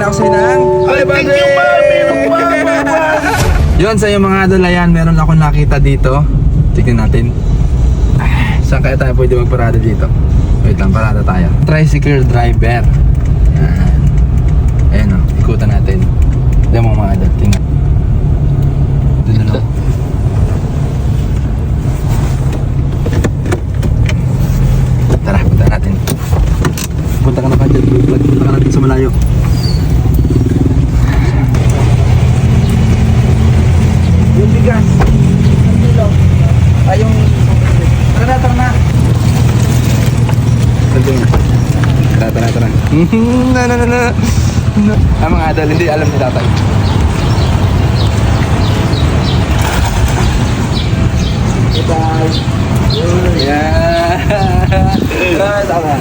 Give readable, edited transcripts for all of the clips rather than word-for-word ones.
ako sa'yo ng Thank you, Yun, sa'yo mga idol, ayan, meron ako nakita dito. Tignan natin. Saan kaya tayo pwede magparada dito? Wait lang, parada tayo. Tricycle driver. Ayan. Ayan o, ikutan natin. Diyan mo mga idol, tingnan. Doon na lang. Tara, punta natin. Punta ka na ka dyan, punta ka natin sa malayo. Yung bigas. Ang kilo. Ay, yung... Tara na, tara na. Tara. Na. Ang mga idol, hindi alam ni tatay. Tatay. Yeah. Tama.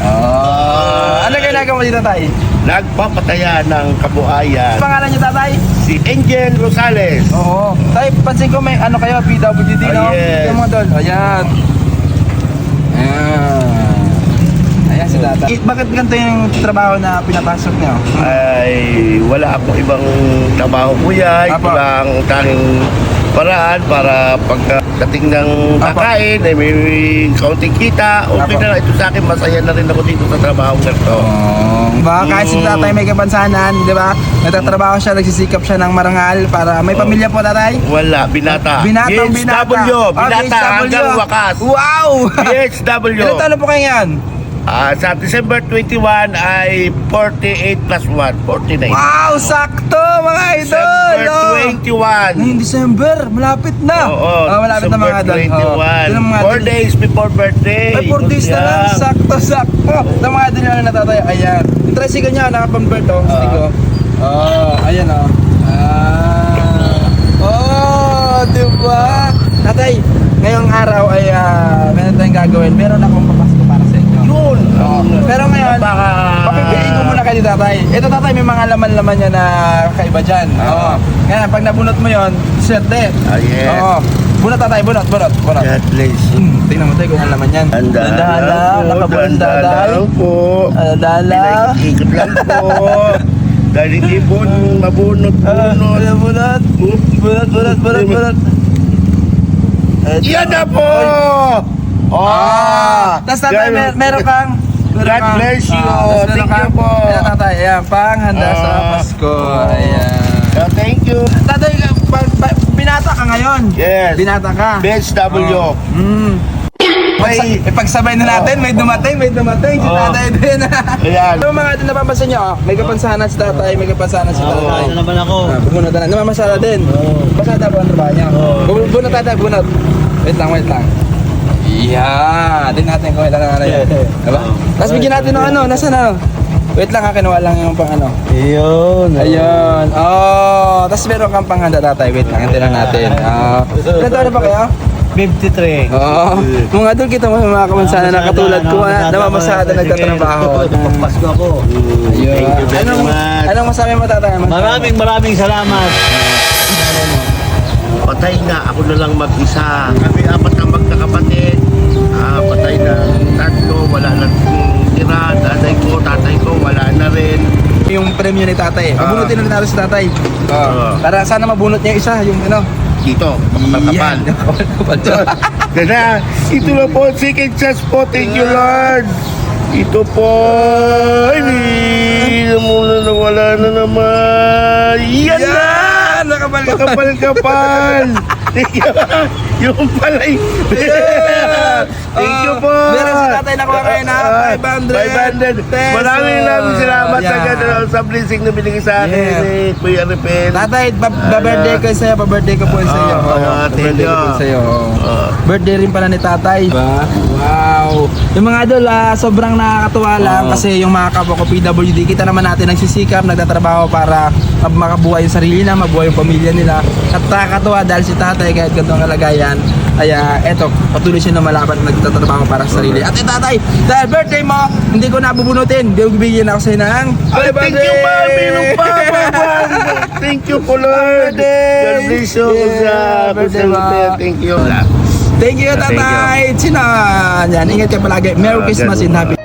Oh, ano ginagawa mo dito, tay? Nagpapataya ng kabuhayan. Pangalan niyo, tatay? Si Angel Rosales. Oo. Tay, pansin ko may ano kayo, PWD, no? Yes. Yung mga doon. Ayan. Ayan si tatay. Bakit ganito yung trabaho na pinapasok niyo? Ay, wala akong ibang trabaho, kuya. Ito Apo. lang ang tanging paraan para pagdating ng Apo. kakain ay may kaunting kita. Okay Apo. na lang ito sa akin. Masaya na rin ako dito sa trabaho na ito. Diba? Kahit si tatay may kapansanan, di ba? Nagtatrabaho siya, nagsisikap siya ng marangal para may pamilya po, tatay. Wala, binata. Binatang binata. BHW, binata BHW. hanggang wakas. Wow! BHW. Ilan taon na po kayo ngayon? Sa December 21 ay 48 plus 1, 49. Wow! Sakto, mga idol! December Oh. 21. Ngayong December, malapit na. Oo, Malapit na mga idol. December 21. 4 days before birthday. Ay, 4 days na lang. Yeah. Sakto. Ito mga idol na natatay. Ayan. Yung tricycle niya, naka-convert oh. Stick oh. Ayan oh. Diba? Tatay, ngayong araw ay meron tayong gagawin. Meron akong papasko para sa inyo. Yun. Pero ngayon, Baka... papipiliin ko muna kayo, tatay. Ito, tatay, may mga laman-laman niya na kakaiba dyan. Oo. Ngayon, pag nabunot mo yon, swerte. Yes. Oo. Bunot, tatay, bunot. God bless you. Tingnan mo tayo kung ano laman yan. Dala, nakabundaday. po. Dala. Ikot lang po. Dahil hindi po mabunot. Bunot. Yan na po! Tapos tatay, meron kang... God bless you. Thank you po. Ayan, tatay, ayan, panghanda sa Pasko. Ayan. Thank you. Tatay, binata ka ngayon. Yes. Binata ka. BHW. Ipagsabay na natin, may dumating si tatay din. Ayan. Ano mga ito napapansin nyo? May kapansanan si tatay, may kapansanan si tatay. Ano naman ako? Bumunot na lang. Namamasada din. Masada po ang trabaho niya. Bunot tatay, bunot. Wait lang. Yeah, din natin kung ilan na yan. Diba? Tapos bigyan natin ng ano, nasa na? Wait lang ha, kinuha lang yung pang ano. Ayun. Tapos meron kang panghanda tatay. Wait lang, hintin lang natin. Ilan taon na ba kayo? 53. Mga doon kita mo mga kamansanan na katulad ko na namamasada nagtatrabaho. Pasko ako. Ayun. Thank you very much. Anong masabi mo tatay? Maraming salamat. Patay na, ako na lang mag-isa. Kami apat na magkakapatid. Patay na tatlo, wala na tira. Tatay ko, wala na rin. Yung premyo ni tatay. Mabunutin na natin si tatay. Para sana mabunot niya isa yung ano. Dito, kapal. Kaya, ito na po, second chance po. Thank you, Lord. Ito po. Ay, muna nawala na naman. Yan na! Kapal. Yung palay. Thank you po. Meron si tatay nakuha kayo na 500. 500. Maraming salamat Yeah. sa blessing na binigay sa akin ni Kuya Repel. Tatay, pa-birthday ko sa'yo, pa-birthday ko po sa'yo. Thank you. Sa'yo. Birthday rin pala ni tatay. Wow. Yung mga idol, sobrang nakakatuwa lang kasi yung mga kapwa ko PWD, kita naman natin nagsisikap, nagtatrabaho para makabuhay yung sarili na, mabuhay yung pamilya nila. At nakakatuwa dahil si tatay kahit ganitong kalagayan, ay eto, patuloy siya na malaban at nagtatrabaho para sa sarili. At tatay, dahil birthday mo, hindi ko nabubunutin. Bibigyan ako sa'yo ng Thank you pa, meron pa. Thank you po, Lord. God bless you. Thank you. Thank you, tatay. Sino? Yan, ingat ka palagi. Merry Christmas and Happy